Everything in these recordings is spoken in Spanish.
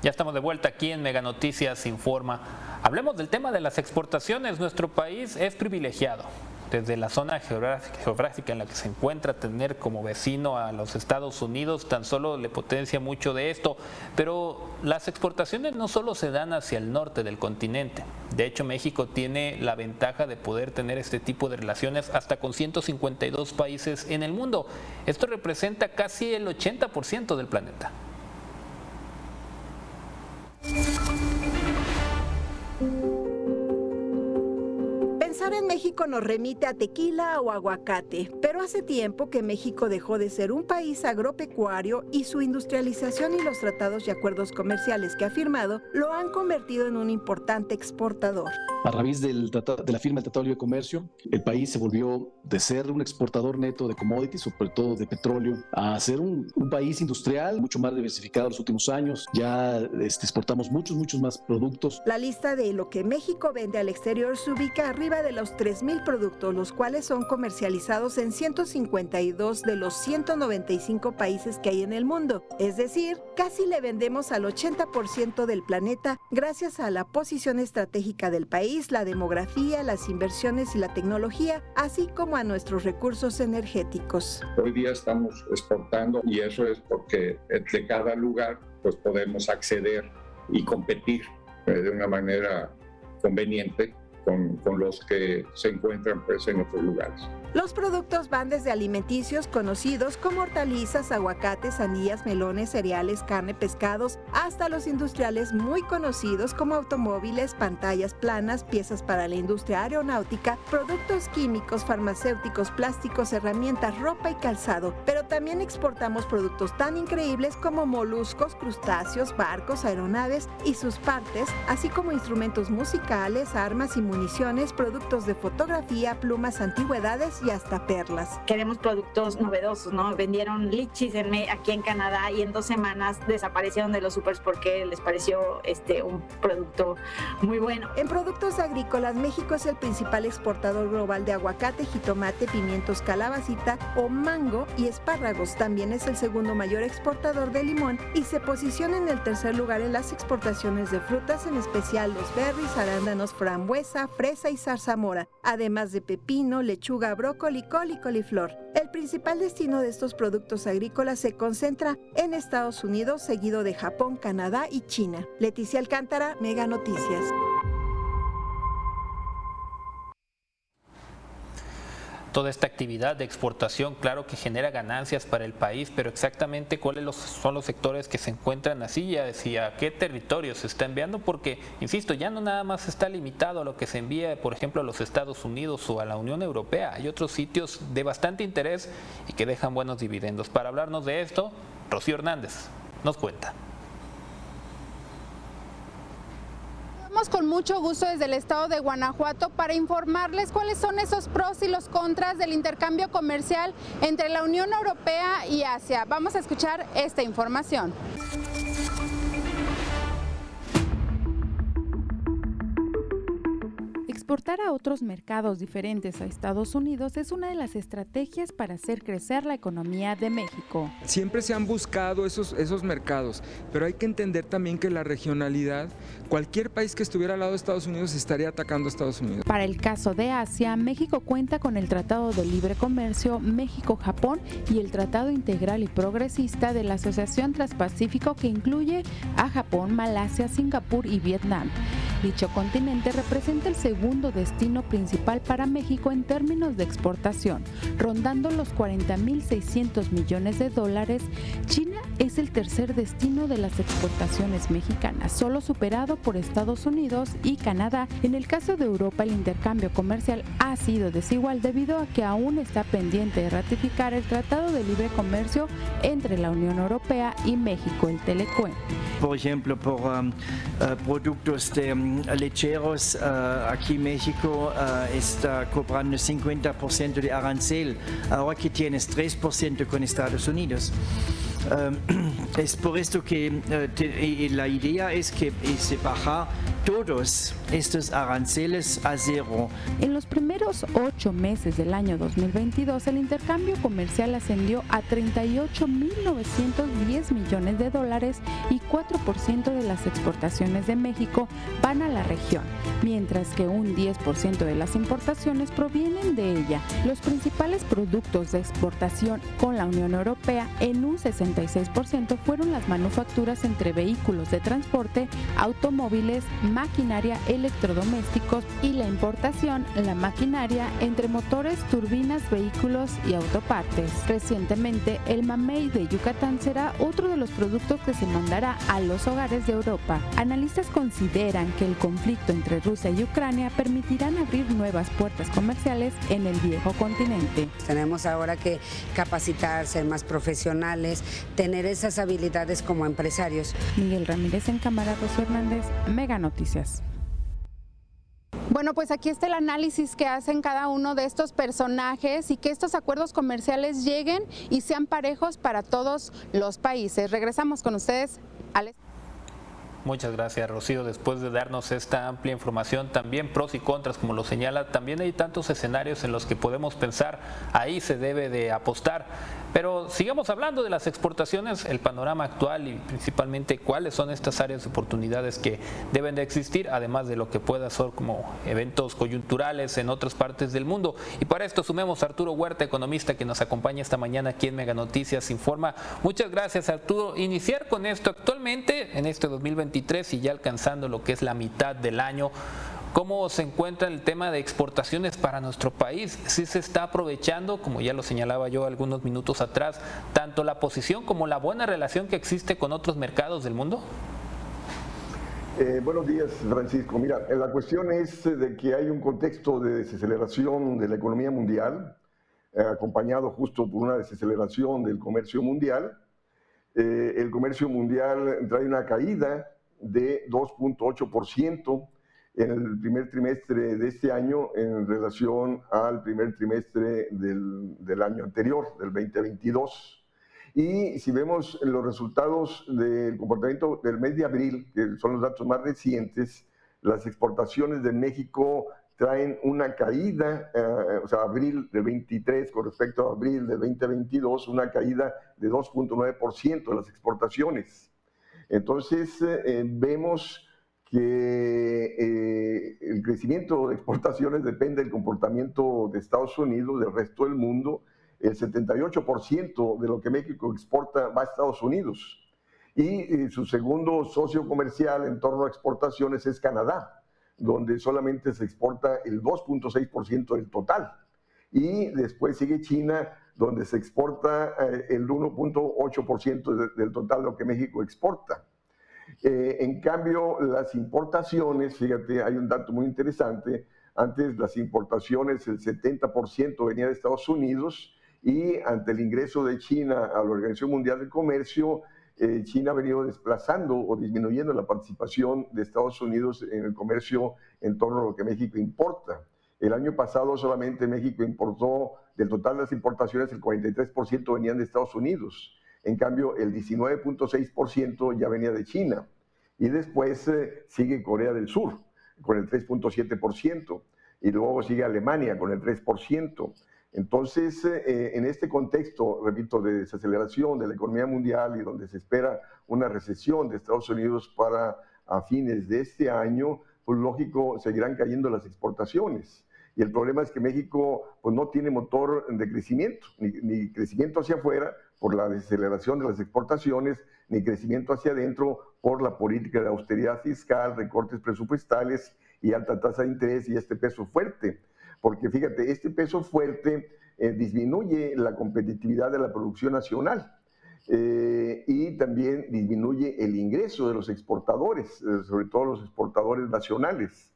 Ya estamos de vuelta aquí en Mega Noticias Informa. Hablemos del tema de las exportaciones. Nuestro país es privilegiado. Desde la zona geográfica en la que se encuentra, tener como vecino a los Estados Unidos tan solo le potencia mucho de esto. Pero las exportaciones no solo se dan hacia el norte del continente. De hecho, México tiene la ventaja de poder tener este tipo de relaciones hasta con 152 países en el mundo. Esto representa casi el 80% del planeta. Pensar en México nos remite a tequila o aguacate, pero hace tiempo que México dejó de ser un país agropecuario y su industrialización y los tratados y acuerdos comerciales que ha firmado lo han convertido en un importante exportador. A raíz de la firma del Tratado de Libre Comercio, el país se volvió de ser un exportador neto de commodities, sobre todo de petróleo, a ser un país industrial mucho más diversificado en los últimos años. Ya exportamos muchos más productos. La lista de lo que México vende al exterior se ubica arriba de los 3,000 productos, los cuales son comercializados en 152 de los 195 países que hay en el mundo. Es decir, casi le vendemos al 80% del planeta gracias a la posición estratégica del país, la demografía, las inversiones y la tecnología, así como a nuestros recursos energéticos. Hoy día estamos exportando y eso es porque de cada lugar pues podemos acceder y competir de una manera conveniente con los que se encuentran pues, en otros lugares. Los productos van desde alimenticios conocidos como hortalizas, aguacates, sandías, melones, cereales, carne, pescados, hasta los industriales muy conocidos como automóviles, pantallas planas, piezas para la industria aeronáutica, productos químicos, farmacéuticos, plásticos, herramientas, ropa y calzado. Pero también exportamos productos tan increíbles como moluscos, crustáceos, barcos, aeronaves y sus partes, así como instrumentos musicales, armas y municiones, productos de fotografía, plumas, antigüedades y hasta perlas. Queremos productos novedosos, ¿no? Vendieron lichis aquí en Canadá y en 2 semanas desaparecieron de los supers porque les pareció un producto muy bueno. En productos agrícolas, México es el principal exportador global de aguacate, jitomate, pimientos, calabacita o mango y espárragos. También es el segundo mayor exportador de limón y se posiciona en el 3er lugar en las exportaciones de frutas, en especial los berries, arándanos, frambuesa, fresa y zarzamora, además de pepino, lechuga, brócoli, col y coliflor. El principal destino de estos productos agrícolas se concentra en Estados Unidos, seguido de Japón, Canadá y China. Leticia Alcántara, Mega Noticias. Toda esta actividad de exportación, claro que genera ganancias para el país, pero exactamente cuáles son los sectores que se encuentran así y hacia qué territorio se está enviando, porque, insisto, ya no nada más está limitado a lo que se envía, por ejemplo, a los Estados Unidos o a la Unión Europea. Hay otros sitios de bastante interés y que dejan buenos dividendos. Para hablarnos de esto, Rocío Hernández nos cuenta. Con mucho gusto desde el estado de Guanajuato para informarles cuáles son esos pros y los contras del intercambio comercial entre la Unión Europea y Asia. Vamos a escuchar esta información. Exportar a otros mercados diferentes a Estados Unidos es una de las estrategias para hacer crecer la economía de México. Siempre se han buscado esos mercados, pero hay que entender también que la regionalidad, cualquier país que estuviera al lado de Estados Unidos estaría atacando a Estados Unidos. Para el caso de Asia, México cuenta con el Tratado de Libre Comercio México-Japón y el Tratado Integral y Progresista de la Asociación Transpacífico que incluye a Japón, Malasia, Singapur y Vietnam. Dicho continente representa el segundo destino principal para México en términos de exportación, rondando los 40.600 millones de dólares. China es el tercer destino de las exportaciones mexicanas, solo superado por Estados Unidos y Canadá. En el caso de Europa, el intercambio comercial ha sido desigual debido a que aún está pendiente de ratificar el Tratado de Libre Comercio entre la Unión Europea y México, el TLC. Por ejemplo, por productos lecheros, aquí México está cobrando 50% de arancel, ahora que tienes 3% con Estados Unidos. Es por esto que la idea es que se baja todos estos aranceles a cero. En los primeros 8 meses del año 2022, el intercambio comercial ascendió a $38.910 millones y 4% de las exportaciones de México van a la región, mientras que un 10% de las importaciones provienen de ella. Los principales productos de exportación con la Unión Europea en un 66% fueron las manufacturas entre vehículos de transporte, automóviles, maquinaria, electrodomésticos, y la importación, la maquinaria entre motores, turbinas, vehículos y autopartes. Recientemente, el mamey de Yucatán será otro de los productos que se mandará a los hogares de Europa. Analistas consideran que el conflicto entre Rusia y Ucrania permitirán abrir nuevas puertas comerciales en el viejo continente. Tenemos ahora que capacitar, ser más profesionales, tener esas habilidades como empresarios. Miguel Ramírez en cámara, Rocío Hernández, Mega Noticias. Bueno, pues aquí está el análisis que hacen cada uno de estos personajes y que estos acuerdos comerciales lleguen y sean parejos para todos los países. Regresamos con ustedes, Alex. Muchas gracias, Rocío. Después de darnos esta amplia información, también pros y contras, como lo señala, también hay tantos escenarios en los que podemos pensar, ahí se debe de apostar. Pero sigamos hablando de las exportaciones, el panorama actual y principalmente cuáles son estas áreas de oportunidades que deben de existir, además de lo que pueda ser como eventos coyunturales en otras partes del mundo. Y para esto sumemos a Arturo Huerta, economista, que nos acompaña esta mañana aquí en Mega Noticias Informa. Muchas gracias, Arturo. Iniciar con esto actualmente, en este 2023 y ya alcanzando lo que es la mitad del año, ¿cómo se encuentra el tema de exportaciones para nuestro país? ¿Sí se está aprovechando, como ya lo señalaba yo algunos minutos atrás, tanto la posición como la buena relación que existe con otros mercados del mundo? Buenos días, Francisco. Mira, la cuestión es de que hay un contexto de desaceleración de la economía mundial, acompañado justo por una desaceleración del comercio mundial. El comercio mundial trae una caída de 2.8% en el primer trimestre de este año en relación al primer trimestre del año anterior, del 2022. Y si vemos los resultados del comportamiento del mes de abril, que son los datos más recientes, las exportaciones de México traen una caída, o sea, abril del 23 con respecto a abril del 2022, una caída de 2.9% de las exportaciones. Entonces, vemos que el crecimiento de exportaciones depende del comportamiento de Estados Unidos, del resto del mundo. El 78% de lo que México exporta va a Estados Unidos. Y su segundo socio comercial en torno a exportaciones es Canadá, donde solamente se exporta el 2.6% del total. Y después sigue China, donde se exporta el 1.8% del total de lo que México exporta. En cambio, las importaciones, fíjate, hay un dato muy interesante. Antes las importaciones, el 70% venía de Estados Unidos, y ante el ingreso de China a la Organización Mundial del Comercio, China ha venido desplazando o disminuyendo la participación de Estados Unidos en el comercio en torno a lo que México importa. El año pasado solamente México importó, del total de las importaciones, el 43% venían de Estados Unidos. En cambio, el 19.6% ya venía de China. Y después sigue Corea del Sur, con el 3.7%. Y luego sigue Alemania, con el 3%. Entonces, en este contexto, repito, de desaceleración de la economía mundial y donde se espera una recesión de Estados Unidos para a fines de este año, pues lógico, seguirán cayendo las exportaciones. Y el problema es que México pues, no tiene motor de crecimiento, ni crecimiento hacia afuera por la desaceleración de las exportaciones, ni crecimiento hacia adentro por la política de austeridad fiscal, recortes presupuestales y alta tasa de interés y este peso fuerte. Porque fíjate, este peso fuerte disminuye la competitividad de la producción nacional y también disminuye el ingreso de los exportadores, sobre todo los exportadores nacionales.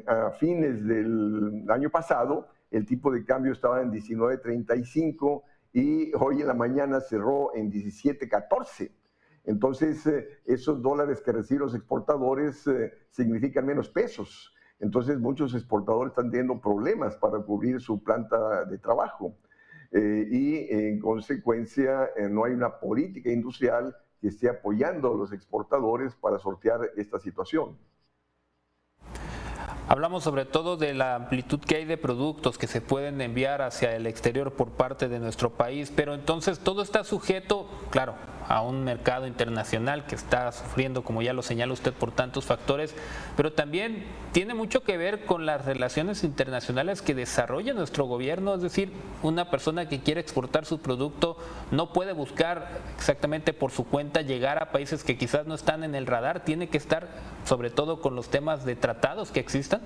A fines del año pasado, el tipo de cambio estaba en 19.35 y hoy en la mañana cerró en 17.14. Entonces, esos dólares que reciben los exportadores significan menos pesos. Entonces, muchos exportadores están teniendo problemas para cubrir su planta de trabajo. Y en consecuencia, no hay una política industrial que esté apoyando a los exportadores para sortear esta situación. Hablamos sobre todo de la amplitud que hay de productos que se pueden enviar hacia el exterior por parte de nuestro país, pero entonces todo está sujeto, claro, a un mercado internacional que está sufriendo, como ya lo señala usted, por tantos factores, pero también tiene mucho que ver con las relaciones internacionales que desarrolla nuestro gobierno. Es decir, una persona que quiere exportar su producto no puede buscar exactamente por su cuenta llegar a países que quizás no están en el radar, tiene que estar sobre todo con los temas de tratados que existan.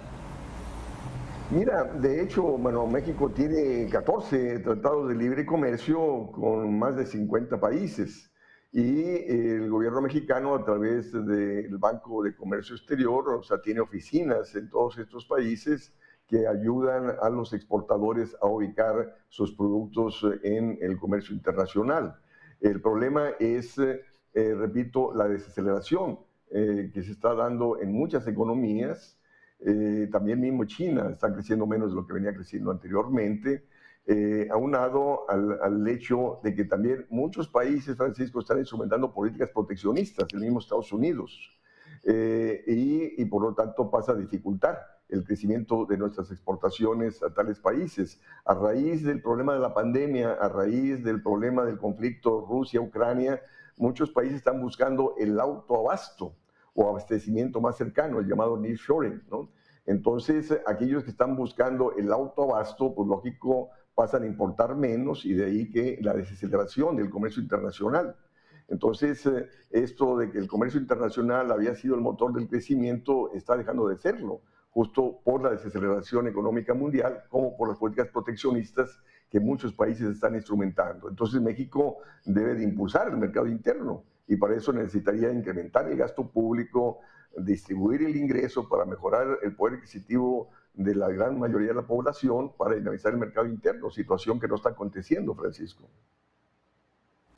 Mira, de hecho, bueno, México tiene 14 tratados de libre comercio con más de 50 países. Y el gobierno mexicano, a través del Banco de Comercio Exterior, o sea, tiene oficinas en todos estos países que ayudan a los exportadores a ubicar sus productos en el comercio internacional. El problema es, repito, la desaceleración que se está dando en muchas economías. También mismo China está creciendo menos de lo que venía creciendo anteriormente. Aunado al hecho de que también muchos países, Francisco, están instrumentando políticas proteccionistas, el mismo Estados Unidos, y por lo tanto pasa a dificultar el crecimiento de nuestras exportaciones a tales países. A raíz del problema de la pandemia, a raíz del problema del conflicto Rusia-Ucrania, muchos países están buscando el autoabasto o abastecimiento más cercano, el llamado nearshoring, ¿no? Entonces, aquellos que están buscando el autoabasto, pues lógico, pasan a importar menos, y de ahí que la desaceleración del comercio internacional. Entonces, esto de que el comercio internacional había sido el motor del crecimiento está dejando de serlo, justo por la desaceleración económica mundial, como por las políticas proteccionistas que muchos países están instrumentando. Entonces, México debe de impulsar el mercado interno, y para eso necesitaría incrementar el gasto público, distribuir el ingreso para mejorar el poder adquisitivo de la gran mayoría de la población, para dinamizar el mercado interno, situación que no está aconteciendo, Francisco.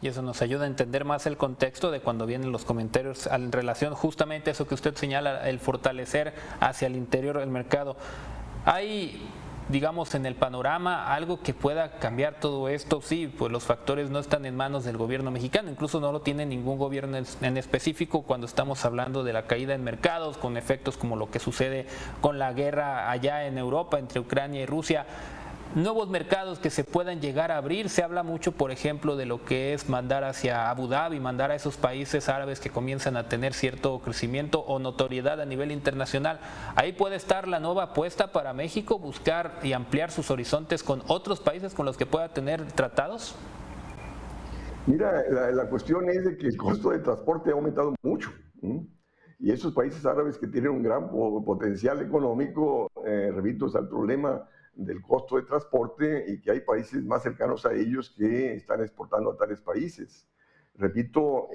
Y eso nos ayuda a entender más el contexto de cuando vienen los comentarios en relación justamente a eso que usted señala, el fortalecer hacia el interior del mercado. Hay, digamos, en el panorama algo que pueda cambiar todo esto. Sí, pues los factores no están en manos del gobierno mexicano, incluso no lo tiene ningún gobierno en específico cuando estamos hablando de la caída en mercados, con efectos como lo que sucede con la guerra allá en Europa entre Ucrania y Rusia. Nuevos mercados que se puedan llegar a abrir, se habla mucho, por ejemplo, de lo que es mandar hacia Abu Dhabi, mandar a esos países árabes que comienzan a tener cierto crecimiento o notoriedad a nivel internacional. Ahí puede estar la nueva apuesta para México, buscar y ampliar sus horizontes con otros países con los que pueda tener tratados. Mira, la cuestión es de que el costo de transporte ha aumentado mucho, ¿sí? Y esos países árabes que tienen un gran potencial económico, repito, está el problema del costo de transporte, y que hay países más cercanos a ellos que están exportando a tales países. Repito,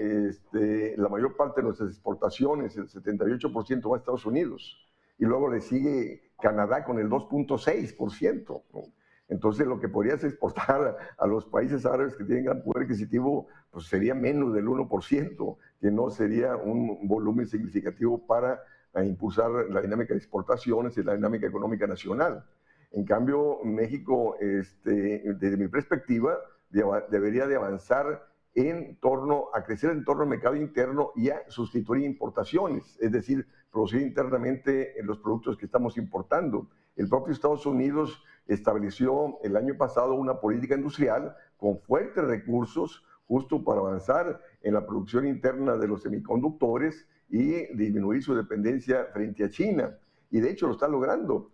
la mayor parte de nuestras exportaciones, el 78%, va a Estados Unidos, y luego le sigue Canadá con el 2.6%, ¿no? Entonces, lo que podrías exportar a los países árabes que tienen gran poder adquisitivo, pues sería menos del 1%, que no sería un volumen significativo para impulsar la dinámica de exportaciones y la dinámica económica nacional. En cambio, México, desde mi perspectiva, debería de avanzar en torno a crecer en torno al mercado interno y a sustituir importaciones, es decir, producir internamente los productos que estamos importando. El propio Estados Unidos estableció el año pasado una política industrial con fuertes recursos, justo para avanzar en la producción interna de los semiconductores y disminuir su dependencia frente a China. Y de hecho lo está logrando.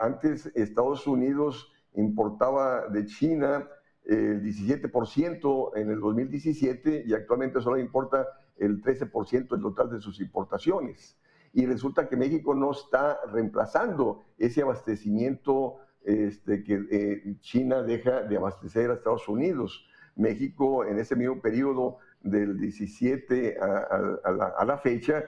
Antes Estados Unidos importaba de China el 17% en el 2017, y actualmente solo importa el 13% del total de sus importaciones. Y resulta que México no está reemplazando ese abastecimiento que China deja de abastecer a Estados Unidos. México, en ese mismo periodo del 17 a la fecha,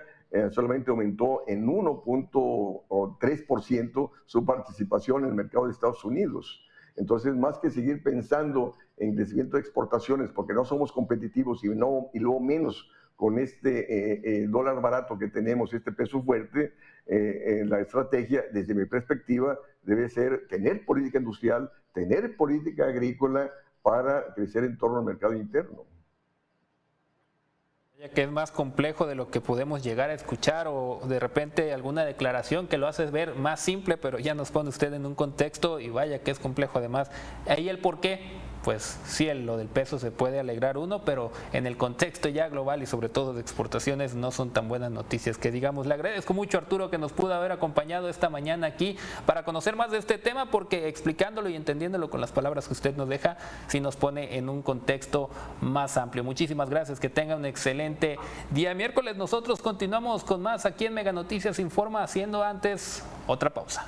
solamente aumentó en 1.3% su participación en el mercado de Estados Unidos. Entonces, más que seguir pensando en crecimiento de exportaciones, porque no somos competitivos, y luego menos con este dólar barato que tenemos, este peso fuerte, la estrategia, desde mi perspectiva, debe ser tener política industrial, tener política agrícola para crecer en torno al mercado interno. Que es más complejo de lo que podemos llegar a escuchar, o de repente alguna declaración que lo hace ver más simple, pero ya nos pone usted en un contexto y vaya que es complejo. Además, ahí el por qué, pues sí, lo del peso se puede alegrar uno, pero en el contexto ya global y sobre todo de exportaciones no son tan buenas noticias que digamos. Le agradezco mucho, Arturo, que nos pudo haber acompañado esta mañana aquí para conocer más de este tema, porque explicándolo y entendiéndolo con las palabras que usted nos deja, sí nos pone en un contexto más amplio. Muchísimas gracias, que tenga un excelente día miércoles. Nosotros continuamos con más aquí en Mega Noticias Informa, haciendo antes otra pausa.